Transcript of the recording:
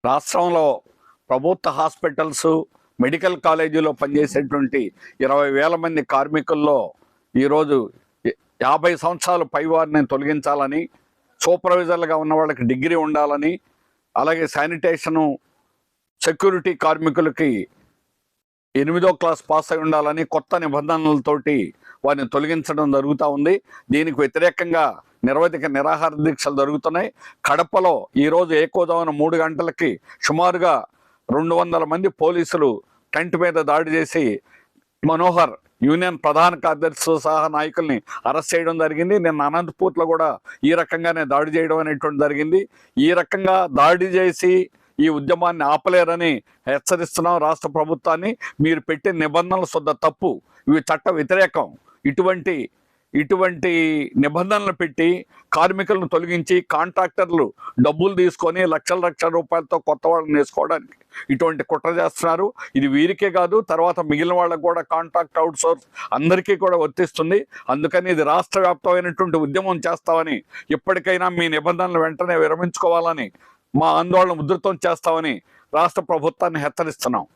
రాష్ట్రంలో ప్రభుత్వ hospitals, medical కాలేజీలో పనిచేసేటువంటి 20,000 మంది కార్మికుల్లో ఈరోజు 50 సంవత్సరాలు పైవారిని తొలగించాలని, సూపర్వైజర్లుగా ఉన్న వాళ్ళకి డిగ్రీ ఉండాలని, అలాగే శానిటేషను సెక్యూరిటీ కార్మికులకి 8వ క్లాస్ పాస్ అయి ఉండాలని కొత్త నిబంధనలతోటి వారిని తొలగించడం జరుగుతూ ఉంది. దీనికి వ్యతిరేకంగా నిరవధిక నిరాహార దీక్షలు జరుగుతున్నాయి. కడపలో ఈరోజు ఏకోదవన 3 గంటలకి సుమారుగా 200 మంది పోలీసులు టెంట్ మీద దాడి చేసి మనోహర్ యూనియన్ ప్రధాన కార్యదర్శి సహా నాయకుల్ని అరెస్ట్ చేయడం జరిగింది. నిన్న అనంతపూర్లో కూడా ఈ రకంగానే దాడి చేయడం అనేటువంటి జరిగింది. ఈ రకంగా దాడి చేసి ఈ ఉద్యమాన్ని ఆపలేరని హెచ్చరిస్తున్నాం రాష్ట్ర ప్రభుత్వాన్ని. మీరు పెట్టే నిబంధనలు శుద్ధ తప్పు, ఇవి చట్ట వ్యతిరేకం. ఇటువంటి నిబంధనలు పెట్టి కార్మికులను తొలగించి కాంట్రాక్టర్లు డబ్బులు తీసుకొని లక్షల రూపాయలతో కొత్త వాళ్ళని వేసుకోవడానికి ఇటువంటి కుట్ర చేస్తున్నారు. ఇది వీరికే కాదు, తర్వాత మిగిలిన వాళ్ళకు కూడా కాంట్రాక్ట్ అవుట్సోర్స్ అందరికీ కూడా వర్తిస్తుంది. అందుకని ఇది రాష్ట్ర వ్యాప్తమైనటువంటి ఉద్యమం చేస్తామని, ఇప్పటికైనా మీ నిబంధనలు వెంటనే విరమించుకోవాలని, మా ఆందోళన ఉధృతం చేస్తామని రాష్ట్ర ప్రభుత్వాన్ని హెచ్చరిస్తున్నాం.